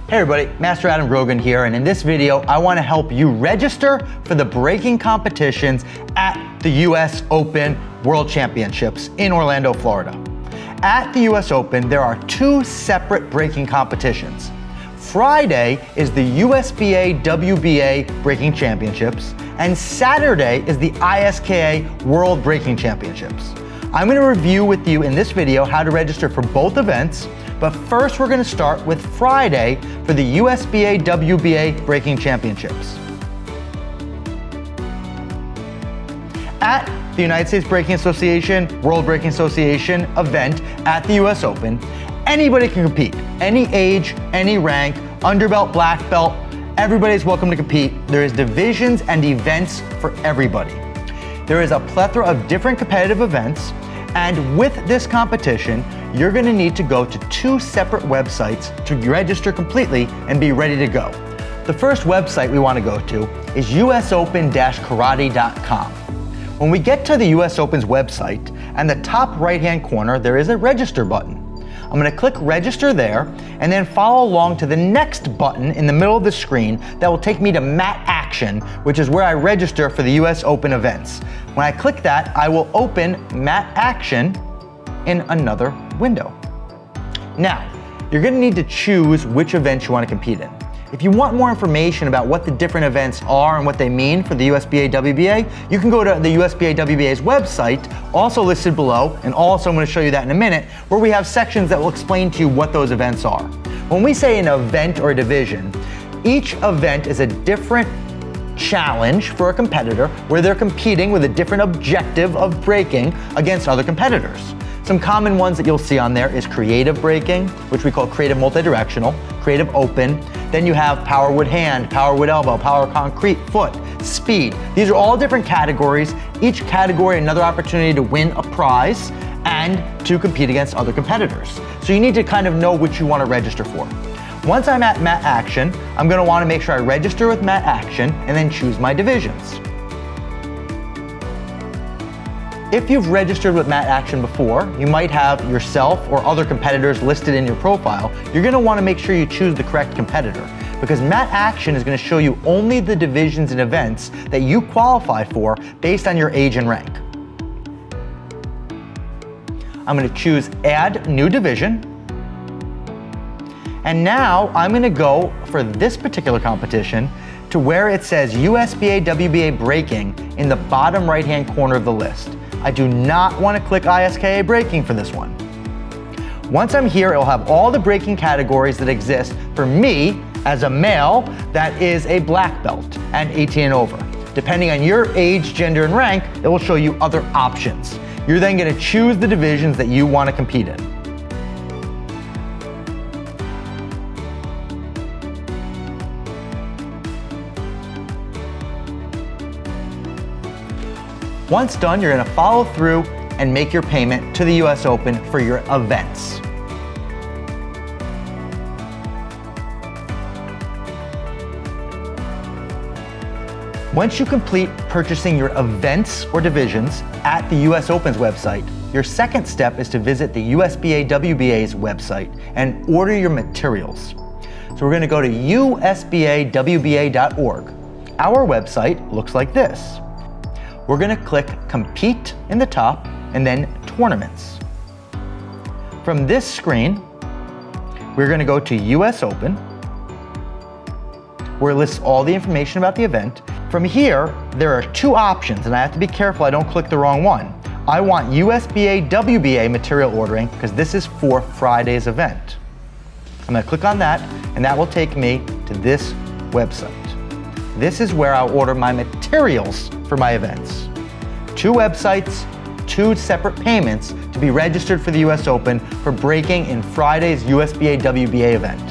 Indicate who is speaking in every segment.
Speaker 1: Hey everybody, Master Adam Grogan here, and in this video, I want to help you register for the breaking competitions at the US Open World Championships in Orlando, Florida. At the US Open, there are two separate breaking competitions. Friday is the USBA WBA Breaking Championships, and Saturday is the ISKA World Breaking Championships. I'm going to review with you in this video how to register for both events, but first we're going to start with Friday for the USBA WBA Breaking Championships. At the United States Breaking Association, World Breaking Association event at the US Open, anybody can compete. Any age, any rank, underbelt, black belt, everybody's welcome to compete. There is divisions and events for everybody. There is a plethora of different competitive events, and with this competition, you're going to need to go to two separate websites to register completely and be ready to go. The first website we want to go to is usopen-karate.com. When we get to the US Open's website, in the top right-hand corner, there is a register button. I'm going to click register there and then follow along to the next button in the middle of the screen that will take me to Mat Action, which is where I register for the US Open events. When I click that, I will open Mat Action in another window. Now, you're going to need to choose which events you want to compete in. If you want more information about what the different events are and what they mean for the USBA WBA, you can go to the USBA WBA's website, also listed below, and also I'm going to show you that in a minute, where we have sections that will explain to you what those events are. When we say an event or a division, each event is a different challenge for a competitor where they're competing with a different objective of breaking against other competitors. Some common ones that you'll see on there is creative breaking, which we call creative multidirectional, creative open. Then you have power wood hand, power wood elbow, power concrete foot, speed. These are all different categories. Each category another opportunity to win a prize and to compete against other competitors. So you need to kind of know which you want to register for. Once I'm at Mat Action, I'm going to want to make sure I register with Mat Action and then choose my divisions. If you've registered with Mat Action before, you might have yourself or other competitors listed in your profile. You're going to want to make sure you choose the correct competitor, because Mat Action is going to show you only the divisions and events that you qualify for based on your age and rank. I'm going to choose Add New Division. And now I'm going to go for this particular competition to where it says USBA WBA Breaking in the bottom right-hand corner of the list. I do not want to click ISKA Breaking for this one. Once I'm here, it'll have all the breaking categories that exist for me as a male that is a black belt and 18 and over. Depending on your age, gender, and rank, it will show you other options. You're then going to choose the divisions that you want to compete in. Once done, you're going to follow through and make your payment to the US Open for your events. Once you complete purchasing your events or divisions at the US Open's website, your second step is to visit the USBA WBA's website and order your materials. So we're going to go to usbawba.org. Our website looks like this. We're going to click Compete in the top and then Tournaments. From this screen, we're going to go to US Open, where it lists all the information about the event. From here, there are two options, and I have to be careful I don't click the wrong one. I want USBA WBA material ordering because this is for Friday's event. I'm going to click on that, and that will take me to this website. This is where I'll order my materials for my events. Two websites, two separate payments to be registered for the US Open for breaking in Friday's USBA WBA event.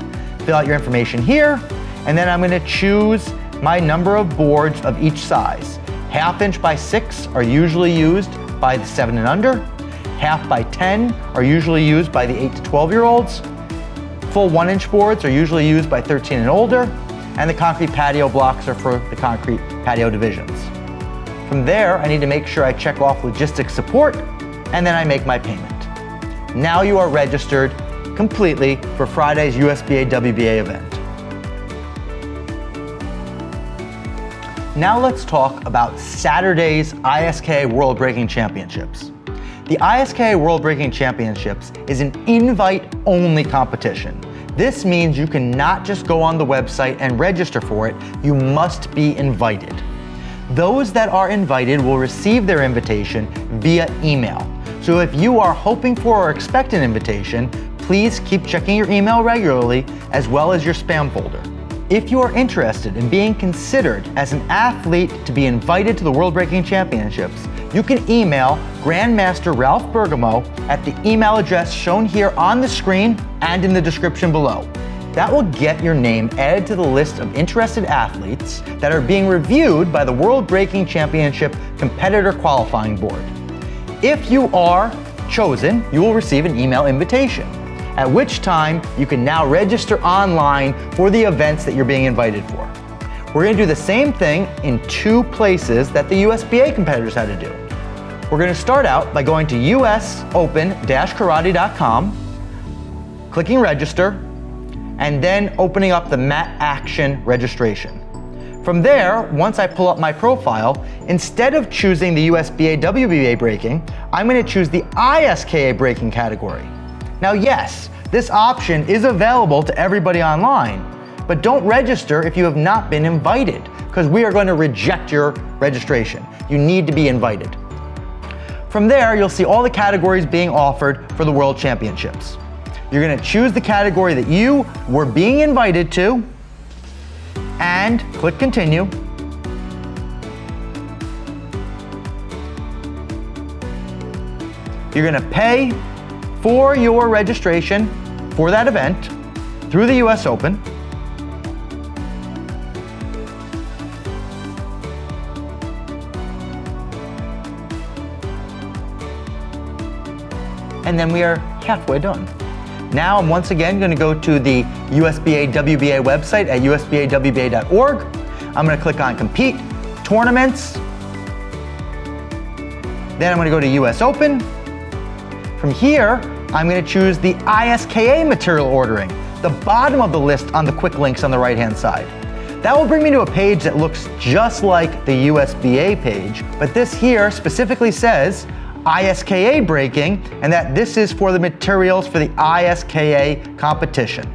Speaker 1: Fill out your information here, and then I'm going to choose my number of boards of each size. 1/2 inch by 6 are usually used by the 7 and under. 1/2 by 10 are usually used by the 8 to 12-year-olds. Full 1-inch boards are usually used by 13 and older. And the concrete patio blocks are for the concrete patio divisions. From there, I need to make sure I check off logistics support, and then I make my payment. Now you are registered completely for Friday's USBA WBA event. Now let's talk about Saturday's ISKA World Breaking Championships. The ISKA World Breaking Championships is an invite-only competition. This means you cannot just go on the website and register for it, you must be invited. Those that are invited will receive their invitation via email. So if you are hoping for or expect an invitation, please keep checking your email regularly as well as your spam folder. If you are interested in being considered as an athlete to be invited to the World Breaking Championships, you can email Grandmaster Ralph Bergamo at the email address shown here on the screen and in the description below. That will get your name added to the list of interested athletes that are being reviewed by the World Breaking Championship Competitor Qualifying Board. If you are chosen, you will receive an email invitation, at which time you can now register online for the events that you're being invited for. We're going to do the same thing in two places that the USBA competitors had to do. We're going to start out by going to usopen-karate.com, clicking register, and then opening up the Mat Action registration. From there, once I pull up my profile, instead of choosing the USBA WBA breaking, I'm going to choose the ISKA breaking category. Now yes, this option is available to everybody online, but don't register if you have not been invited, because we are going to reject your registration. You need to be invited. From there, you'll see all the categories being offered for the World Championships. You're going to choose the category that you were being invited to and click continue. You're going to pay for your registration for that event through the US Open. And then we are halfway done. Now I'm once again going to go to the USBA WBA website at usbawba.org. I'm going to click on Compete, Tournaments. Then I'm going to go to US Open. From here, I'm going to choose the ISKA material ordering, the bottom of the list on the quick links on the right-hand side. That will bring me to a page that looks just like the USBA page, but this here specifically says ISKA breaking, and that this is for the materials for the ISKA competition.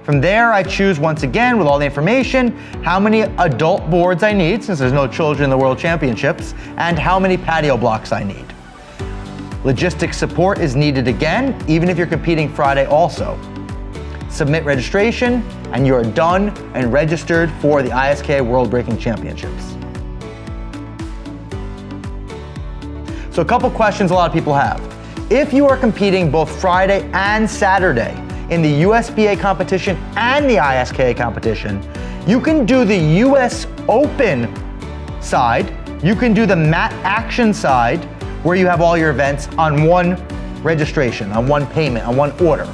Speaker 1: From there, I choose once again with all the information, how many adult boards I need, since there's no children in the World Championships, and how many patio blocks I need. Logistics support is needed again, even if you're competing Friday also. Submit registration, and you're done and registered for the ISKA World Breaking Championships. So a couple questions a lot of people have. If you are competing both Friday and Saturday in the USBA competition and the ISKA competition, you can do the US Open side, you can do the Mat Action side, where you have all your events on one registration, on one payment, on one order.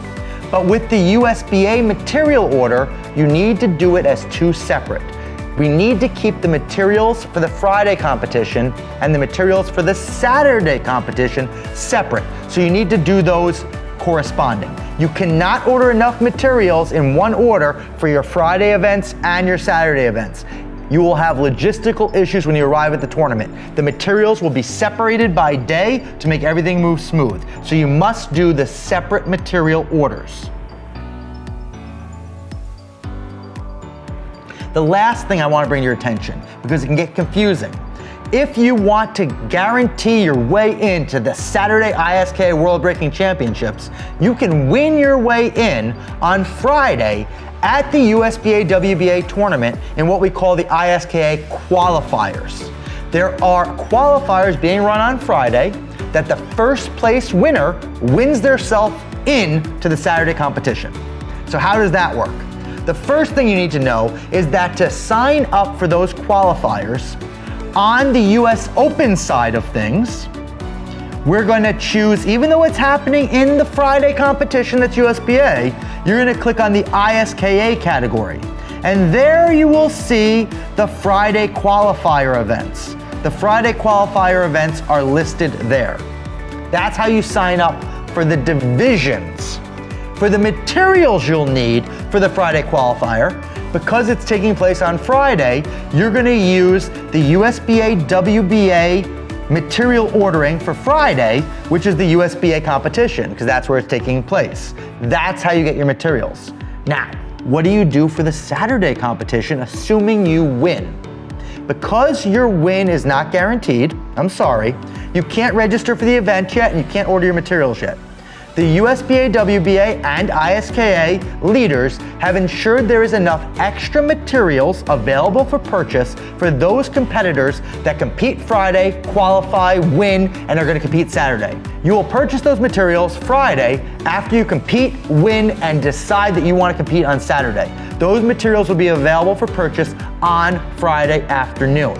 Speaker 1: But with the USBA material order, you need to do it as two separate. We need to keep the materials for the Friday competition and the materials for the Saturday competition separate. So you need to do those corresponding. You cannot order enough materials in one order for your Friday events and your Saturday events. You will have logistical issues when you arrive at the tournament. The materials will be separated by day to make everything move smooth. So you must do the separate material orders. The last thing I want to bring to your attention, because it can get confusing. If you want to guarantee your way into the Saturday ISKA World Breaking Championships, you can win your way in on Friday at the USBA WBA tournament in what we call the ISKA qualifiers. There are qualifiers being run on Friday that the first place winner wins theirself in to the Saturday competition. So how does that work? The first thing you need to know is that to sign up for those qualifiers on the US Open side of things, we're going to choose, even though it's happening in the Friday competition that's USBA, you're going to click on the ISKA category. And there you will see the Friday qualifier events. The Friday qualifier events are listed there. That's how you sign up for the divisions. For the materials you'll need for the Friday qualifier, because it's taking place on Friday, you're going to use the USBA WBA material ordering for Friday, which is the USBA competition, because that's where it's taking place. That's how you get your materials. Now, what do you do for the Saturday competition, assuming you win? Because your win is not guaranteed, I'm sorry, you can't register for the event yet and you can't order your materials yet. The USBA, WBA, and ISKA leaders have ensured there is enough extra materials available for purchase for those competitors that compete Friday, qualify, win, and are going to compete Saturday. You will purchase those materials Friday after you compete, win, and decide that you want to compete on Saturday. Those materials will be available for purchase on Friday afternoon.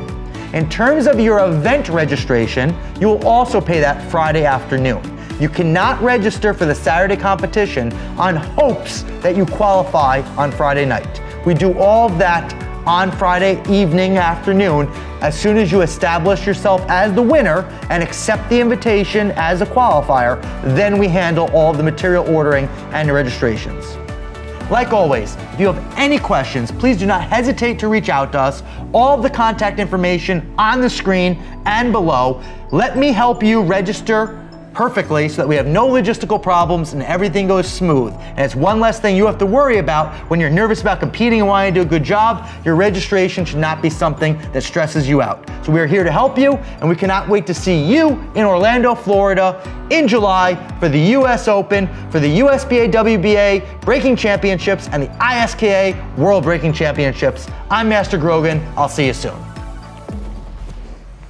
Speaker 1: In terms of your event registration, you will also pay that Friday afternoon. You cannot register for the Saturday competition on hopes that you qualify on Friday night. We do all of that on Friday evening, afternoon. As soon as you establish yourself as the winner and accept the invitation as a qualifier, then we handle all of the material ordering and the registrations. Like always, if you have any questions, please do not hesitate to reach out to us. All of the contact information on the screen and below. Let me help you register perfectly so that we have no logistical problems and everything goes smooth. And it's one less thing you have to worry about when you're nervous about competing and wanting to do a good job. Your registration should not be something that stresses you out. So we are here to help you, and we cannot wait to see you in Orlando, Florida in July for the US Open, for the USBA WBA Breaking Championships and the ISKA World Breaking Championships. I'm Master Grogan. I'll see you soon.